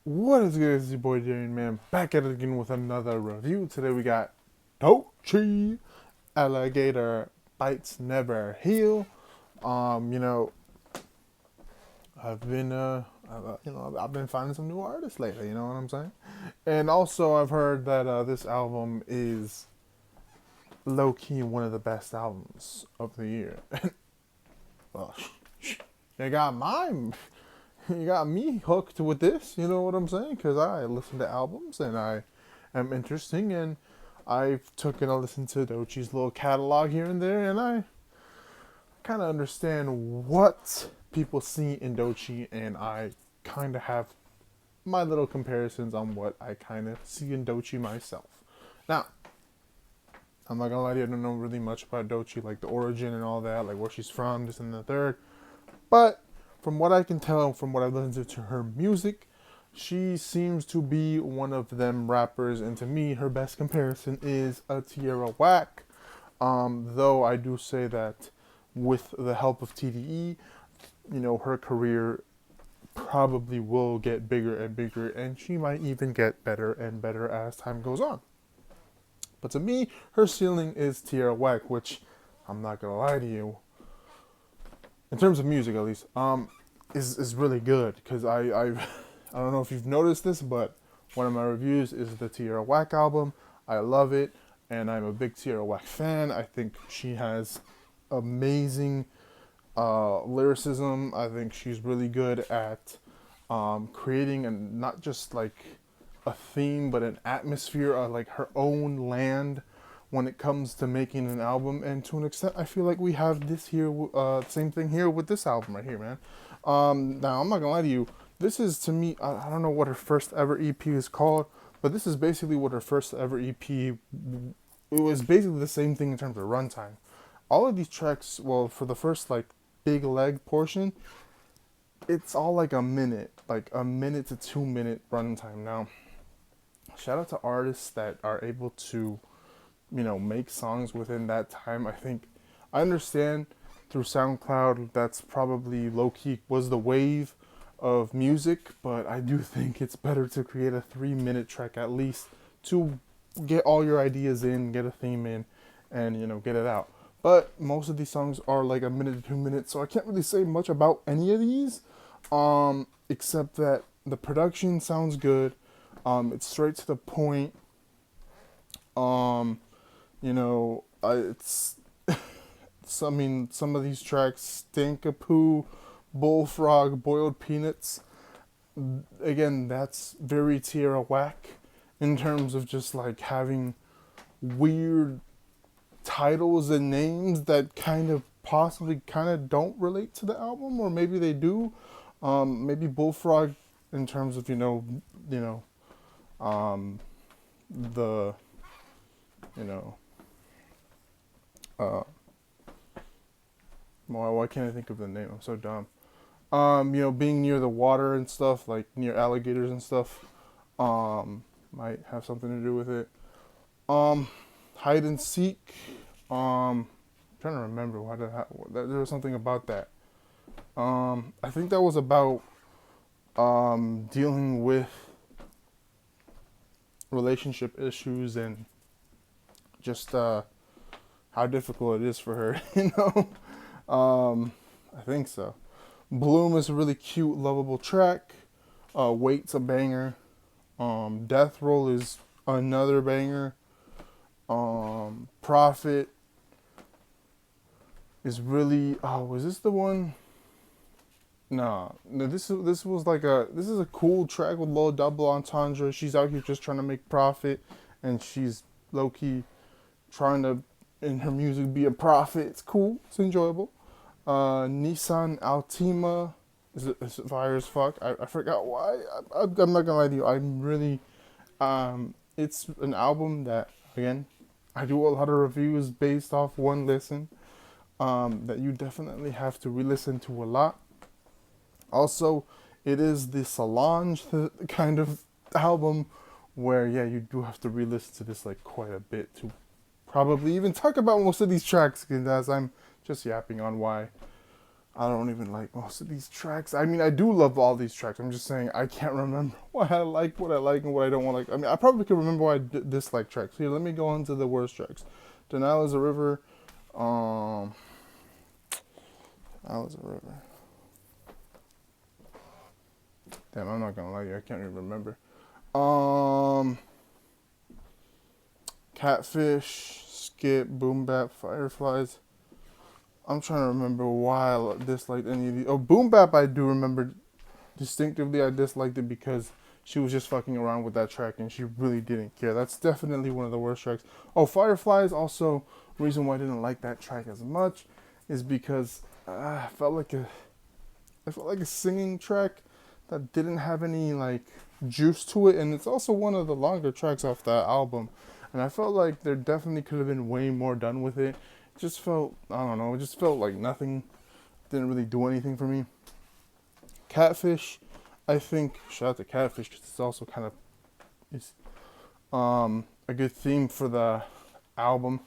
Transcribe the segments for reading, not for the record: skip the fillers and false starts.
What is good? It's your boy Darian, man, back at it again with another review. Today we got Doechii, Alligator Bites Never Heal. Um, you know, I've been I've been finding some new artists lately. You know what I'm saying? And also I've heard that this album is low key one of the best albums of the year. Well, you got mine. You got me hooked with this. You know what I'm saying? Because I listen to albums and I am interesting, and I've taken a listen to Doechii's little catalog here and there, and I kind of understand what people see in Doechii, and I kind of have my little comparisons on what I kind of see in Doechii myself. Now, I'm not gonna lie to you, I don't know really much about Doechii, like the origin and all that, like where she's from, this and the third. But from what I can tell, from what I've listened to her music, she seems to be one of them rappers, and to me, her best comparison is a Tierra Whack. Though I do say that with the help of TDE, her career probably will get bigger and bigger, and she might even get better and better as time goes on. But to me, her ceiling is Tierra Whack, which I'm not gonna lie to you, in terms of music at least, is really good because I don't know if you've noticed this, but one of my reviews is the Tierra Whack album. I love it, and I'm a big Tierra Whack fan. I think she has amazing lyricism. I think she's really good at creating, and not just like a theme, but an atmosphere of like her own land when it comes to making an album. And to an extent, I feel like we have this here, same thing here with this album right here, man. Now, I'm not gonna lie to you, this is to me, I don't know what her first ever EP is called, but this is basically what her first ever EP, it was basically the same thing in terms of runtime. All of these tracks, well, for the first like big leg portion, it's all like a minute to 2 minute runtime. Now, shout out to artists that are able to, make songs within that time. I understand through SoundCloud that's probably low key was the wave of music, but I do think it's better to create a 3 minute track at least to get all your ideas in, get a theme in, and get it out. But most of these songs are like a minute to 2 minutes, so I can't really say much about any of these, except that the production sounds good. It's straight to the point. It's I mean, some of these tracks stink of poo, bullfrog, boiled peanuts. Again, that's very Tierra Whack in terms of just like having weird titles and names that kind of possibly kind of don't relate to the album, or maybe they do. Maybe bullfrog in terms of the you know uh why can't I think of the name? I'm so dumb. Being near the water and stuff, like near alligators and stuff, might have something to do with it. Um, Hide and seek. I'm trying to remember there was something about that. I think that was about dealing with relationship issues and just how difficult it is for her. I think so. Bloom is a really cute, lovable track. Wait's a banger. Death Roll is another banger. Profit is really. Oh, was this the one? Nah, no. This was like this is a cool track with low double entendre. She's out here just trying to make profit, and she's low key trying to in her music be a prophet. It's cool. It's enjoyable. Nissan Altima is fire as fuck. I forgot why. I'm not gonna lie to you. I'm really. It's an album that again, I do a lot of reviews based off one listen. That you definitely have to re-listen to a lot. Also, it is the Solange kind of album where you do have to re-listen to this like quite a bit to probably even talk about most of these tracks, as I'm just yapping on why I don't even like most of these tracks. I mean, I do love all these tracks. I'm just saying I can't remember what I like, and what I don't want to like. I mean, I probably could remember why I dislike tracks. Here, let me go on to the worst tracks. Denial is a River. Um, Denial is a River. Damn, I'm not gonna lie to you. I can't even remember. Um, Catfish, Skip, Boom Bap, Fireflies. I'm trying to remember why I disliked any of these. Oh, Boom Bap, I do remember distinctively. I disliked it because she was just fucking around with that track and she really didn't care. That's definitely one of the worst tracks. Oh, Fireflies, also, reason why I didn't like that track as much is because I felt like a singing track that didn't have any like juice to it, and it's also one of the longer tracks off that album. And I felt like there definitely could have been way more done with it. It just felt, I don't know, it just felt like nothing. Didn't really do anything for me. Catfish, I think, shout out to Catfish because it's also kind of is a good theme for the album.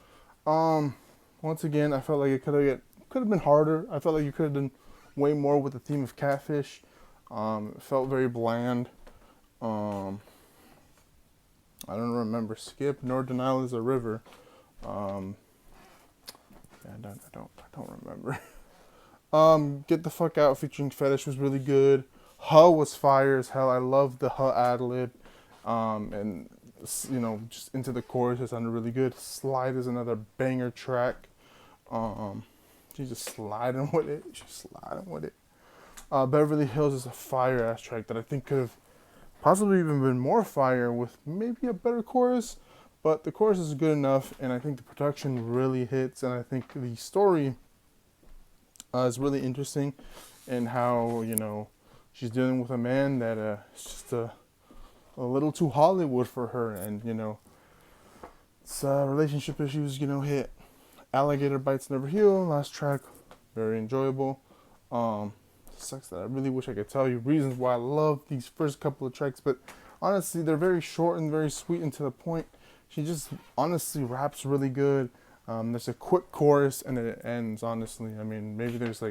Um, Once again, I felt like it could have been harder. I felt like you could have done way more with the theme of Catfish. It felt very bland. Um, I don't remember Skip nor Denial is a River. Um, yeah, I don't remember. Get the Fuck Out featuring Fetish was really good. Huh was fire as hell. I love the Huh ad lib. And just into the chorus it sounded really good. Slide is another banger track. She's just sliding with it. Beverly Hills is a fire ass track that I think could have possibly even been more fire with maybe a better chorus, but the chorus is good enough, and I think the production really hits, and I think the story is really interesting, and how she's dealing with a man that is just a little too Hollywood for her, and it's relationship issues hit. Alligator Bites Never Heal, last track, very enjoyable. Sucks that I really wish I could tell you reasons why I love these first couple of tracks, but honestly, they're very short and very sweet and to the point. She just honestly raps really good. There's a quick chorus and it ends. Honestly, I mean, maybe there's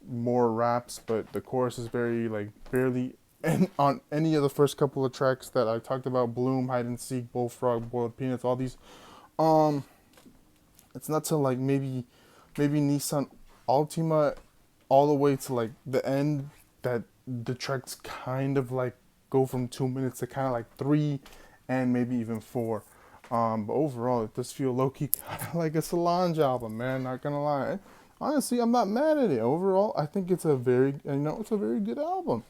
more raps, but the chorus is very like barely. And on any of the first couple of tracks that I talked about, Bloom, Hide and Seek, Bullfrog, Boiled Peanuts, all these, it's not till like maybe Nissan Altima all the way to like the end that the tracks kind of like go from 2 minutes to kind of like 3 and maybe even 4. But overall, it does feel low-key kind of like a Solange album, man, not gonna lie. Honestly, I'm not mad at it. Overall, I think it's a very good album.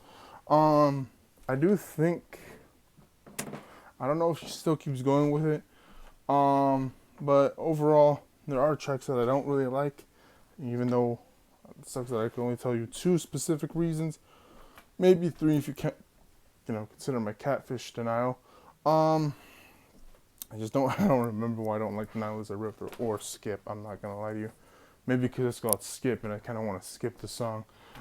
I do think, I don't know if she still keeps going with it. But overall, there are tracks that I don't really like, even though it sucks that I can only tell you 2 specific reasons, maybe 3 if you can't, consider my Catfish Denial. I don't remember why I don't like Denial is a River or Skip. I'm not gonna lie to you. Maybe because it's called Skip and I kind of want to skip the song.